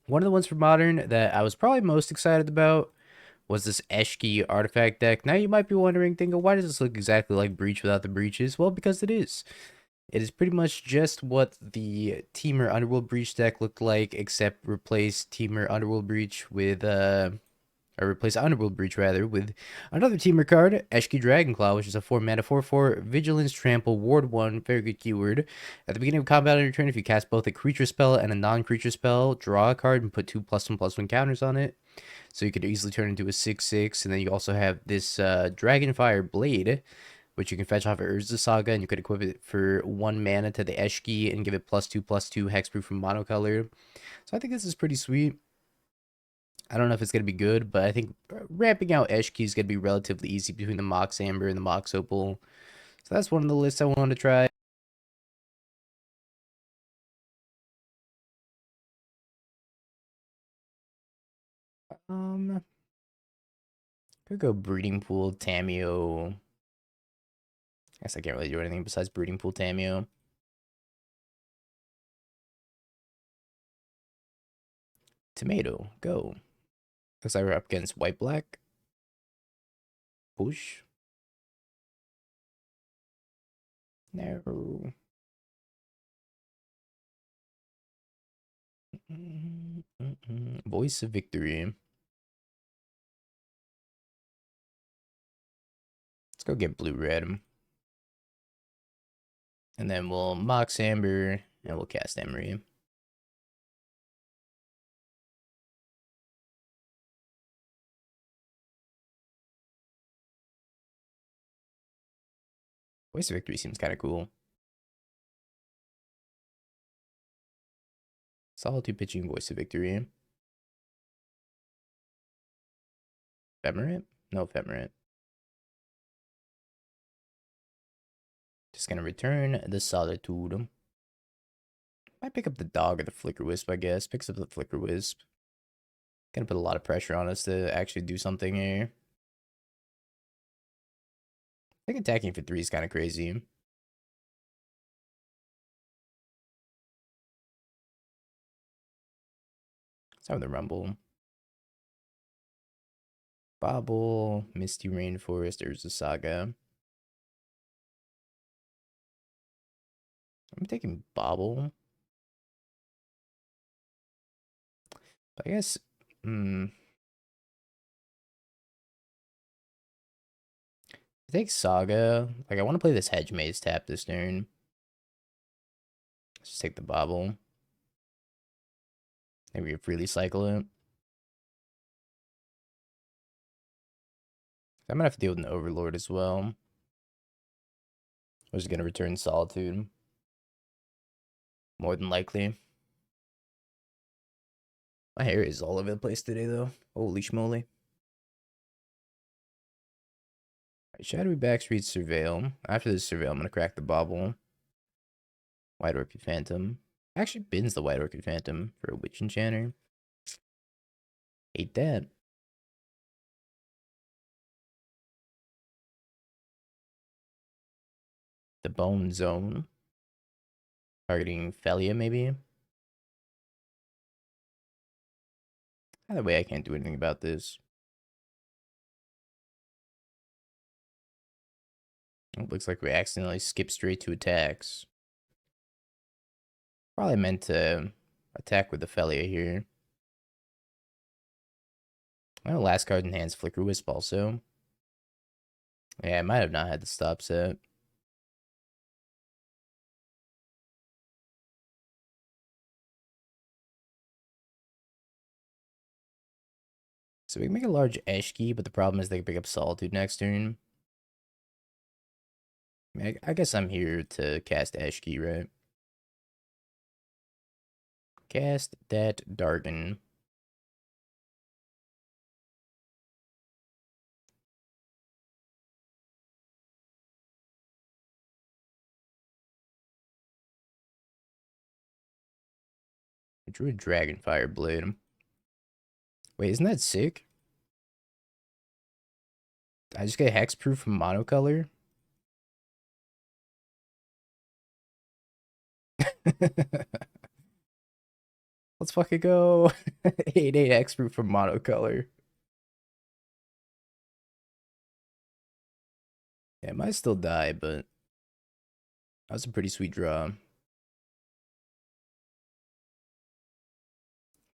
One of the ones for Modern that I was probably most excited about was this Eshki artifact deck. Now you might be wondering, thinking, why does this look exactly like Breach without the breaches? Well, because it is. It is pretty much just what the Teamer Underworld Breach deck looked like, except replace Teamer Underworld Breach with or replace Underworld Breach rather with another Teamer card, Eshki Dragonclaw, which is a 4-mana 4/4 Vigilance Trample Ward 1, very good keyword. At the beginning of combat on your turn, if you cast both a creature spell and a non-creature spell, draw a card and put 2 +1/+1 counters on it. So you could easily turn into a 6/6, and then you also have this Dragonfire Blade, which you can fetch off of Urza Saga, and you could equip it for 1 mana to the Eshki and give it +2/+2 hexproof from monocolor. So I think this is pretty sweet. I don't know if it's going to be good, but I think ramping out Eshki is going to be relatively easy between the Mox Amber and the Mox Opal. So that's one of the lists I wanted to try. Could go Breeding Pool, Tamiyo. I guess I can't really do anything besides Breeding Pool, Tamiyo. Tomato, go. Looks like we're up against White Black. Push. No. Voice of Victory. Let's go get blue red. And then we'll Mox Amber and we'll cast Emry. Voice of Victory seems kind of cool. Solitude pitching Voice of Victory. Ephemerate? No Ephemerate. Just gonna return the Solitude. Might pick up the Dog or the Flicker Wisp, I guess. Picks up the Flicker Wisp. Gonna put a lot of pressure on us to actually do something here. I think attacking for 3 is kind of crazy. Let's have the Rumble. Bauble, Misty Rainforest, Urza Saga. I'm taking Bauble. But I guess, I think Saga. Like, I want to play this Hedge Maze tap this turn. Let's just take the Bauble. Maybe we can freely cycle it. I'm gonna have to deal with an Overlord as well. I was gonna return Solitude. More than likely. My hair is all over the place today, though. Holy schmoly. Alright, Shadowy Backstreet Surveil. After this Surveil, I'm gonna crack the Bauble. White Orchid Phantom. Actually bins the White Orchid Phantom for a Witch Enchanter. Hate that. The Bone Zone. Targeting Felia, maybe? Either way, I can't do anything about this. It looks like we accidentally skipped straight to attacks. Probably meant to attack with the Felia here. Oh, last card in hand's Flicker Wisp also. Yeah, I might have not had the stop set. So we can make a large Eshki, but the problem is they can pick up Solitude next turn. I guess I'm here to cast Eshki, right? Cast that Dargon. I drew a Dragonfire Blade. Wait, isn't that sick? I just get Hexproof from Monocolor? Let's fucking go. 8/8 expert from monocolor. Yeah, it might still die, but that was a pretty sweet draw.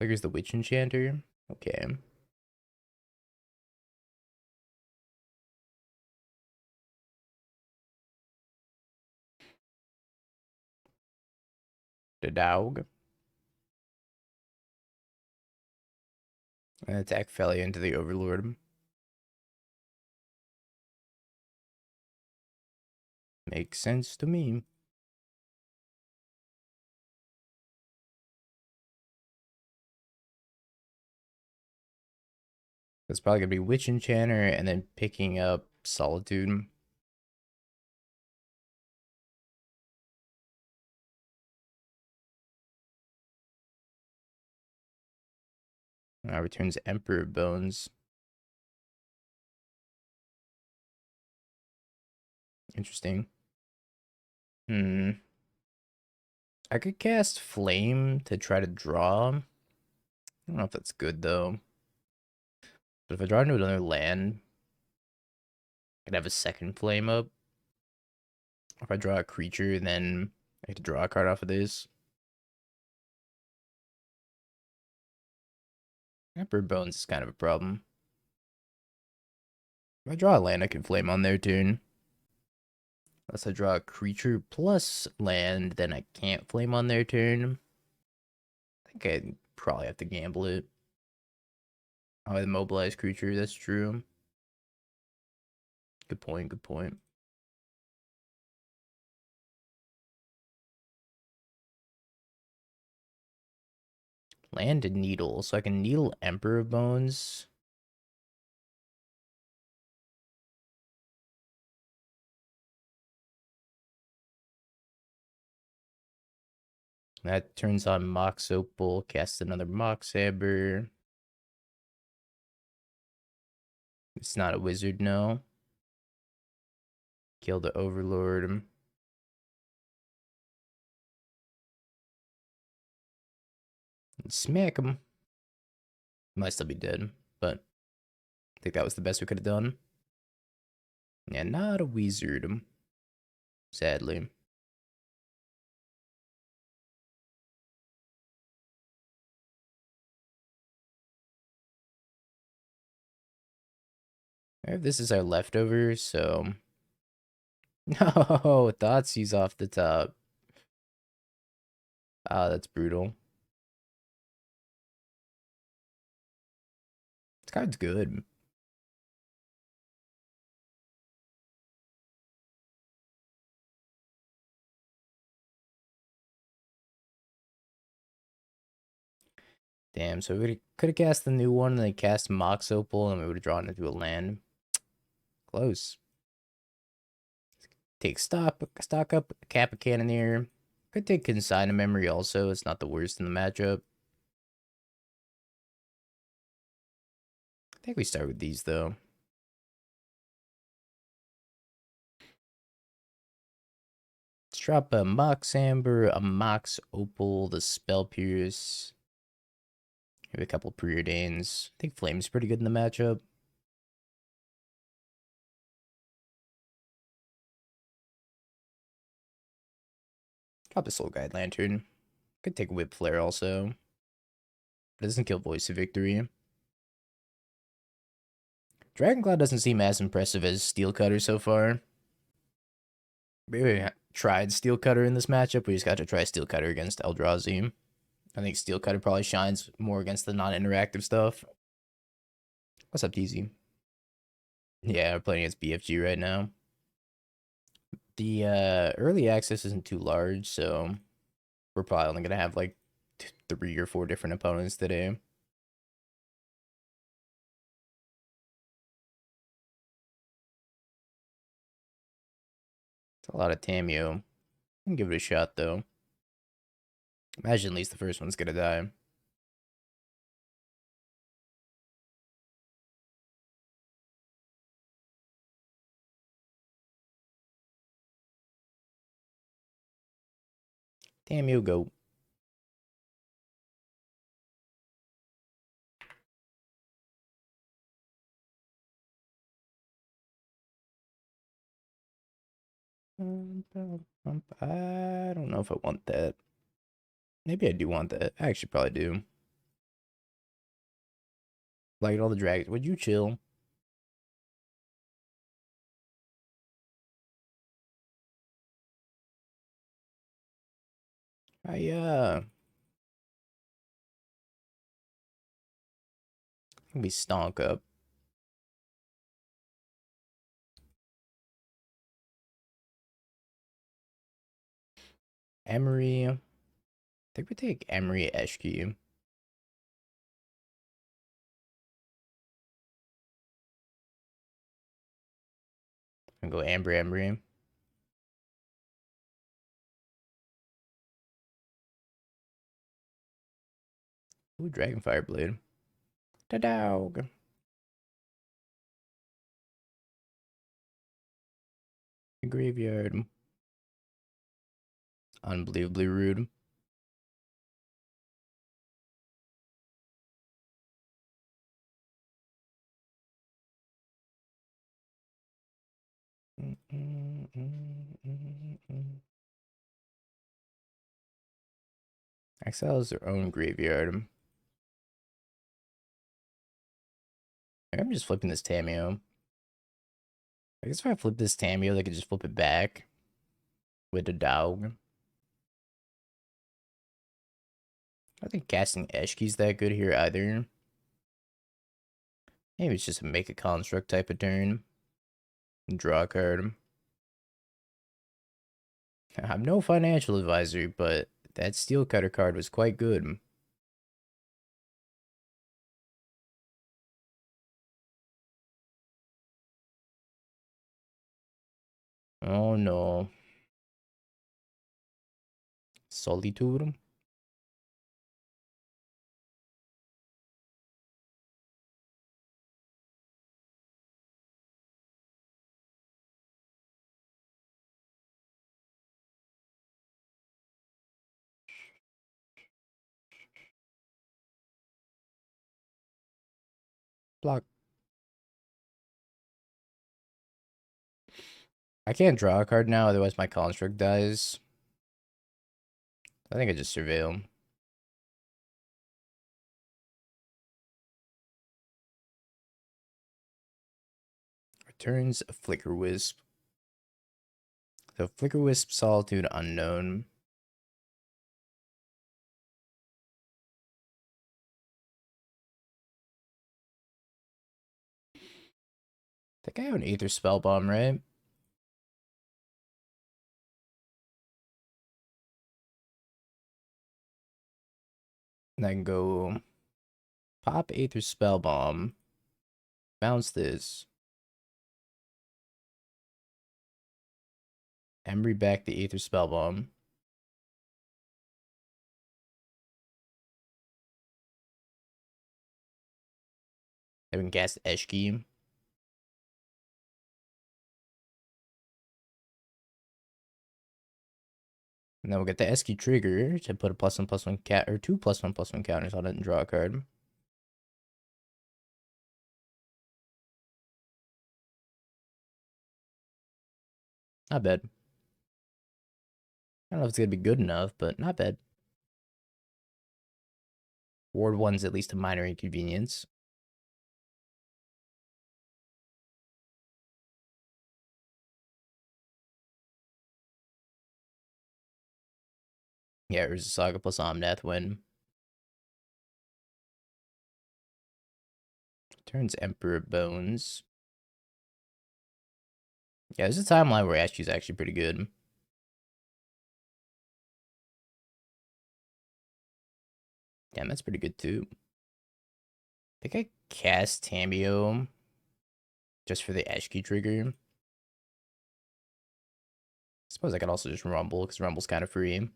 Here's the Witch Enchanter. Okay. The dog. And attack Felly into the Overlord. Makes sense to me. It's probably gonna be Witch Enchanter and then picking up Solitude. Returns Emperor Bones. Interesting. I could cast Flame to try to draw. I don't know if that's good though. But if I draw into another land, I could have a second Flame up. If I draw a creature, then I get to draw a card off of this. Emperor Bones is kind of a problem. If I draw a land, I can Flame on their turn. Unless I draw a creature plus land, then I can't Flame on their turn. I think I'd probably have to gamble it. Oh, the mobilized creature, that's true. Good point, good point. Land and Needle, so I can Needle Emperor Bones. That turns on Mox Opal, cast another Mox Amber. It's not a wizard, no. Kill the Overlord. Smack him. Might still be dead, but I think that was the best we could have done. Yeah, not a wizard. Sadly. This is our leftover, so... No, Thoughtseize off the top. Ah, that's brutal. This card's good. Damn, so we could have cast the new one and then cast Mox Opal and we would have drawn into a land. Close. Take stock up, Kappa Cannoneer. Could take Consign of Memory also. It's not the worst in the matchup. I think we start with these though. Let's drop a Mox Amber, a Mox Opal, the Spell Pierce. Maybe a couple Preordains. I think Flame's pretty good in the matchup. Drop a Soul Guide Lantern. Could take Whip Flare also. But it doesn't kill Voice of Victory. Dragonclaw doesn't seem as impressive as Steel Cutter so far. Maybe we tried Steel Cutter in this matchup. We just got to try Steel Cutter against Eldrazi. I think Steel Cutter probably shines more against the non-interactive stuff. What's up, TZ? Yeah, we're playing against BFG right now. The early access isn't too large, so we're probably only gonna have like 3 or 4 different opponents today. It's a lot of Tamiyo. I can give it a shot though. Imagine at least the first one's gonna die. Tamiyo go. I don't know if I want that. Maybe I do want that. I actually probably do. Like all the dragons. Would you chill? We stonk up. Emry. I think we take Emry Eshki. And go Amber Emry. Ooh, Dragonfire Blade. Da dog. Graveyard. Unbelievably rude. Exiles their own graveyard. I'm just flipping this Tamiyo. I guess if I flip this Tamiyo, they could just flip it back with the dog. I think casting Eshki's that good here either. Maybe it's just a make a construct type of turn. Draw a card. I'm no financial advisor, but that steel cutter card was quite good. Oh no. Solitude. Block. I can't draw a card now, otherwise my construct dies. I think I just surveil. Returns a Flicker Wisp. So Flicker Wisp, Solitude, Unknown. I think I have an Aether Spellbomb, right? And I can go pop Aether Spellbomb. Bounce this. Emry back the Aether Spellbomb. I can cast Eshki. And then we'll get the Eshki trigger to put a +1/+1 cat or 2 +1/+1 counters on it and draw a card. Not bad. I don't know if it's gonna be good enough, but not bad. Ward 1's at least a minor inconvenience. Yeah, Urza Saga plus Omnath win. Turns Emperor Bones. Yeah, there's a timeline where Eshki's actually pretty good. Damn, that's pretty good too. I think I cast Tamiyo just for the Eshki trigger. I suppose I could also just Rumble, because Rumble's kind of free.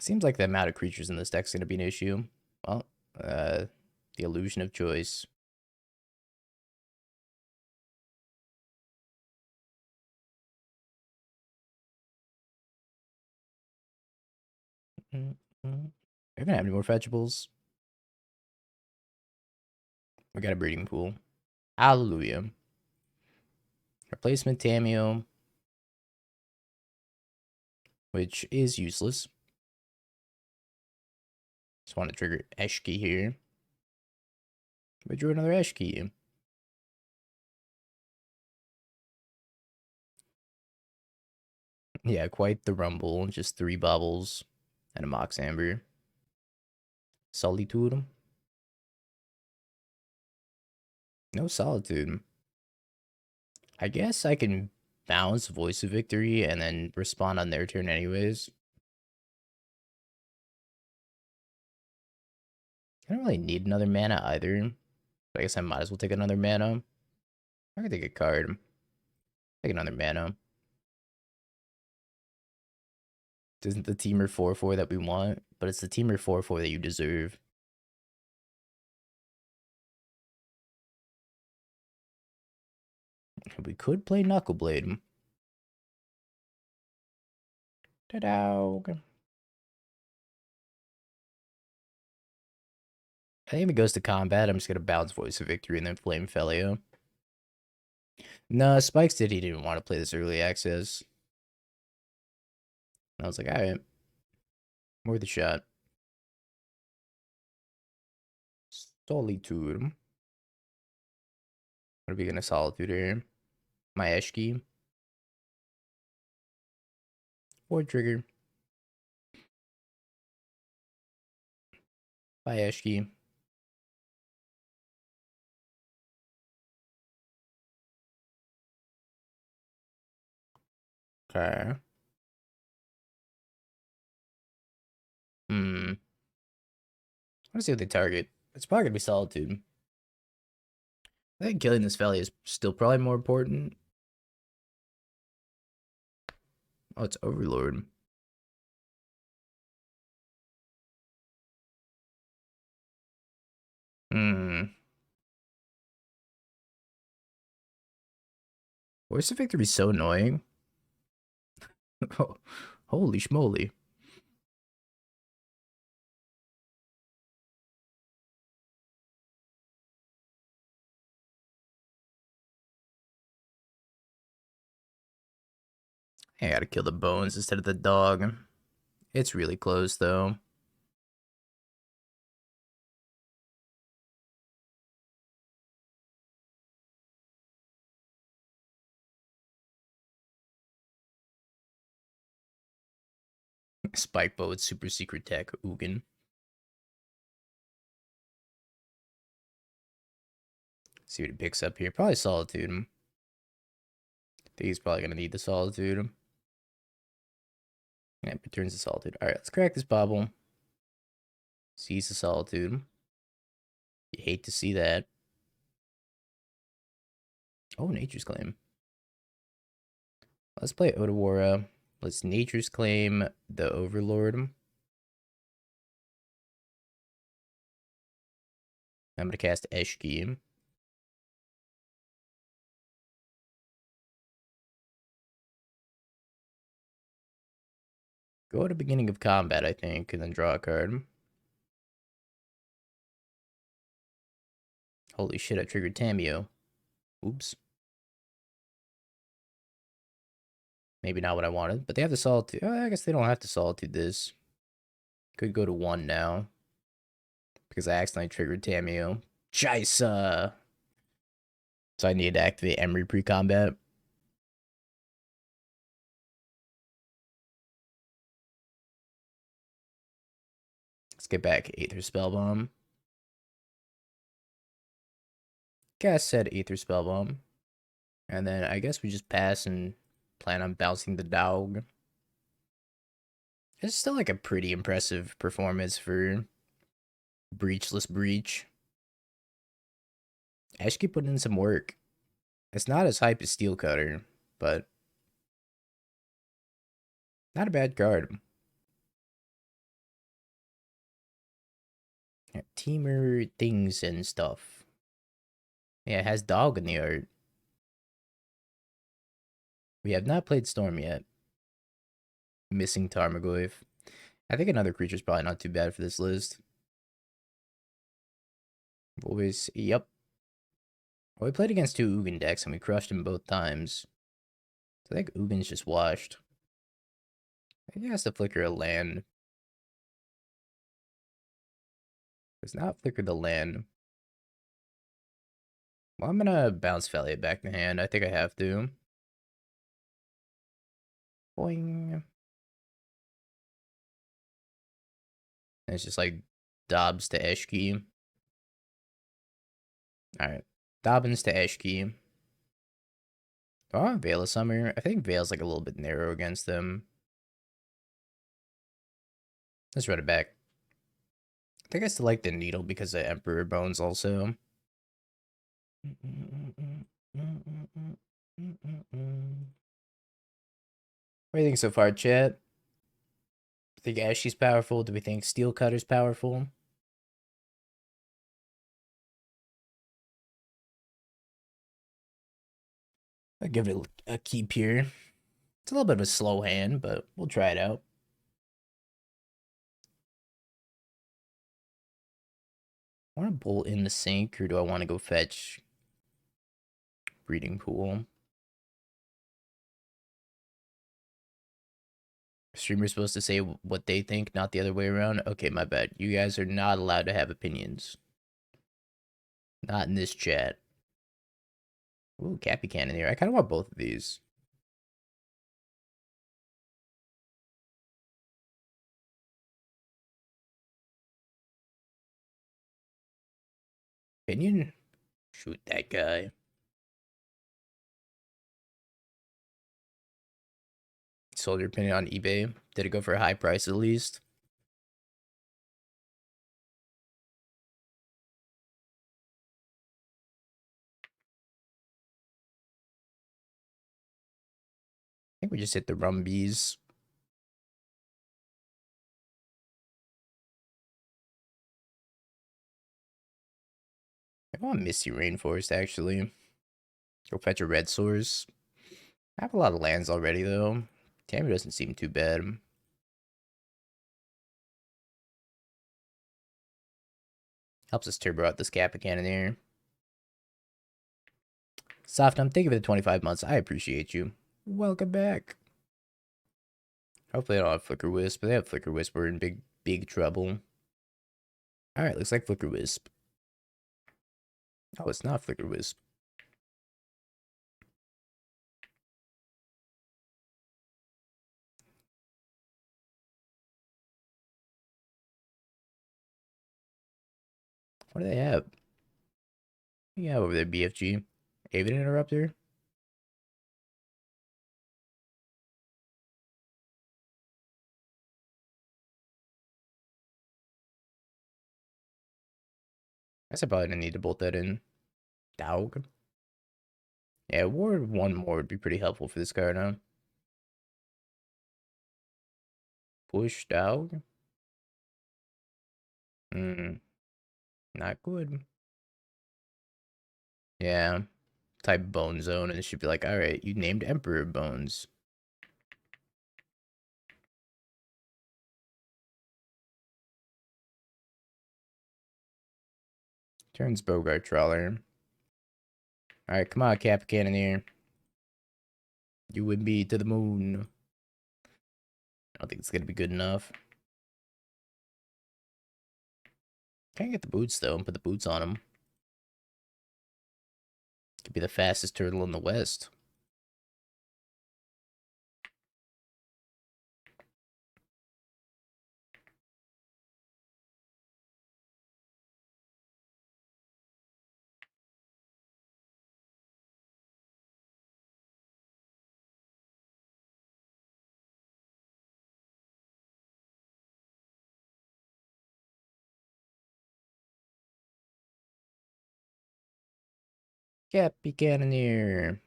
Seems like the amount of creatures in this deck's going to be an issue. Well, the illusion of choice. Are we gonna have any more fetchables? We got a breeding pool. Hallelujah. Replacement Tamiyo, which is useless. Just want to trigger Eshki here. We drew another Eshki. Yeah, quite the rumble. Just 3 baubles and a Mox Amber. Solitude. No Solitude. I guess I can bounce Voice of Victory and then respond on their turn anyways. I don't really need another mana either. But I guess I might as well take another mana. I can take a card. Take another mana. This isn't the teamer 4/4 that we want, but it's the teamer 4/4 that you deserve. We could play Knuckleblade. Ta-da! I think if it goes to combat, I'm just gonna bounce Voice of Victory and then Flame Felio. No, Spike said he didn't want to play this early access. And I was like, alright. Worth a shot. Solitude. What are we gonna Solitude here? My Eshki. Or trigger. My Eshki. Okay. Let's see what they target. It's probably gonna be Solitude. I think killing this Felly is still probably more important. Oh, it's Overlord. Voice of Victory is so annoying. Oh, holy schmoly. I gotta kill the bones instead of the dog. It's really close, though. Spike bow with super secret tech, Ugin. See what he picks up here. Probably Solitude. I think he's probably gonna need the Solitude. Yeah, returns the Solitude. Alright, let's crack this Bauble. Sees the Solitude. You hate to see that. Oh, Nature's Claim. Let's play Otawara. Let's Nature's Claim the Overlord. I'm gonna cast Eshki. Go to beginning of combat, I think, and then draw a card. Holy shit, I triggered Tamiyo. Oops. Maybe not what I wanted, but they have the Solitude. Oh, I guess they don't have to Solitude this. Could go to 1 now. Because I accidentally triggered Tamiyo. Jisa! So I need to activate Emry pre-combat. Let's get back Aether Spellbomb. Guess said Aether Spellbomb. And then I guess we just pass and plan on bouncing the dog. It's still like a pretty impressive performance for Breachless Breach. Eshki put in some work. It's not as hype as Steel Cutter, but not a bad card. Yeah, teamer things and stuff. Yeah, it has dog in the art. We have not played Storm yet. Missing Tarmogoyf. I think another creature's probably not too bad for this list. Always, yep. Well, we played against two Ugin decks and we crushed him both times. So I think Ugin's just washed. I think he has to flicker a land. It's not flicker the land. Well, I'm gonna bounce Valiant back in hand. I think I have to. Boing. And it's just like Dobbs to Eshki. Alright. Dobbins to Eshki. Oh, I want Veil of Summer. I think Veil's like a little bit narrow against them. Let's run it back. I think I still like the Needle because of Emperor Bones also. What do you think so far, chat? Think Ashy's powerful? Do we think Steel Cutter's powerful? I'll give it a keep here. It's a little bit of a slow hand, but we'll try it out. I want to bolt in the sink, or do I want to go fetch Breeding Pool? Streamer's supposed to say what they think, not the other way around. Okay, my bad. You guys are not allowed to have opinions. Not in this chat. Ooh, Kappa Cannoneer. I kind of want both of these. Opinion? Shoot that guy. Sold your opinion on eBay. Did it go for a high price at least? I think we just hit the Rumbies. I want Misty Rainforest, actually. Go fetch a red source. I have a lot of lands already, though. Tamiyo doesn't seem too bad. Helps us turbo out this Kappa Cannoneer. Softum, thank you for the 25 months. I appreciate you. Welcome back. Hopefully they don't have Flicker Wisp, but they have Flicker Wisp. We're in big trouble. Alright, looks like Flicker Wisp. Oh, it's not Flicker Wisp. What do they have? What do you have over there, BFG? Avid Interrupter? I guess I probably didn't need to bolt that in. Dog. Yeah, ward one more would be pretty helpful for this card, huh? Push dog. Not good. Yeah. Type Bone Zone, and it should be like, alright, you named Emperor Bones. Turns Bogart Trawler. Alright, come on, Kappa Cannoneer. You would be to the moon. I don't think it's gonna be good enough. Can't get the boots though, and put the boots on him. Could be the fastest turtle in the West. Kappa Cannoneer.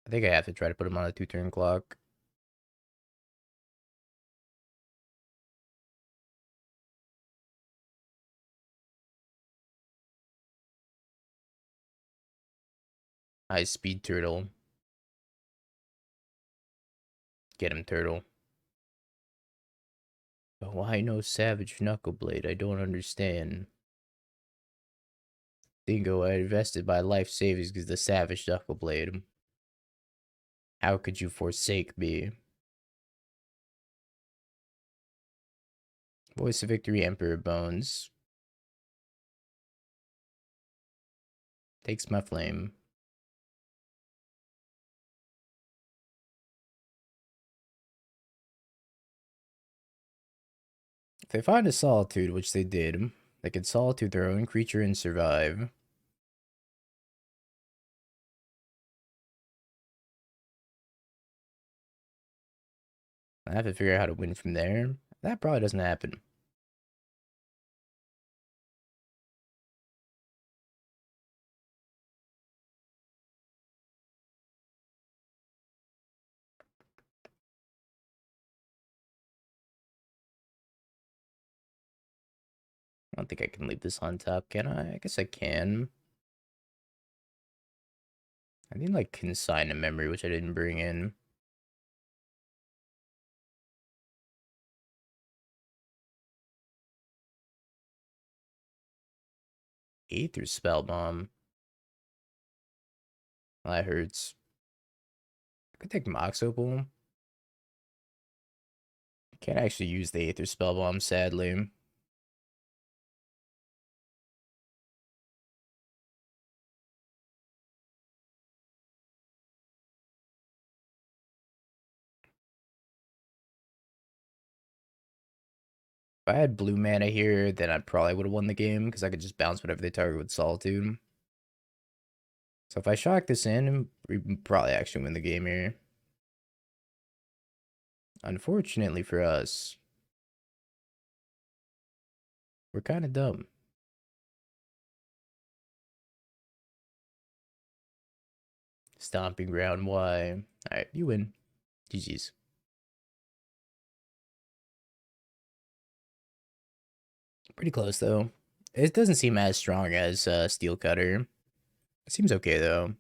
I think I have to try to put him on a 2-turn clock. High speed turtle. Get him, turtle. But why no Savage Knuckleblade? I don't understand. Dingo, I invested my life savings because the savage Knuckle Blade. How could you forsake me? Voice of Victory, Emperor Bones. Takes my flame. If they find a Solitude, which they did, they can Solitude their own creature and survive. I have to figure out how to win from there. That probably doesn't happen. I don't think I can leave this on top, can I? I guess I can. I need, like, Consign a Memory, which I didn't bring in. Aether Spellbomb. Well, that hurts. I could take Mox Opal. Can't actually use the Aether Spellbomb, sadly. If I had blue mana here, then I probably would have won the game, because I could just bounce whatever they target with Solitude. So if I shock this in, we probably actually win the game here. Unfortunately for us, we're kind of dumb. Stomping Ground, why? Alright, you win. GG's. Pretty close, though. It doesn't seem as strong as Steel Cutter. It seems okay, though.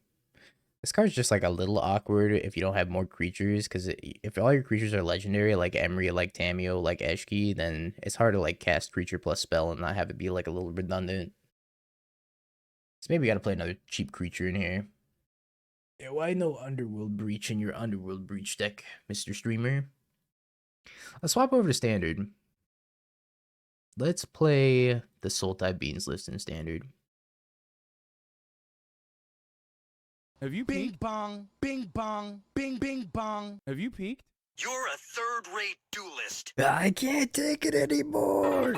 This card's just, like, a little awkward if you don't have more creatures, because if all your creatures are legendary, like Emry, like Tamiyo, like Eshki, then it's hard to, like, cast creature plus spell and not have it be, like, a little redundant. So maybe we gotta play another cheap creature in here. Yeah, why no Underworld Breach in your Underworld Breach deck, Mr. Streamer? Let's swap over to Standard. Let's play the Sultai Beans list in Standard. Have you Bing peeked? bong, bing bong, bing bing bong. Have you peeked? You're a third-rate duelist. I can't take it anymore.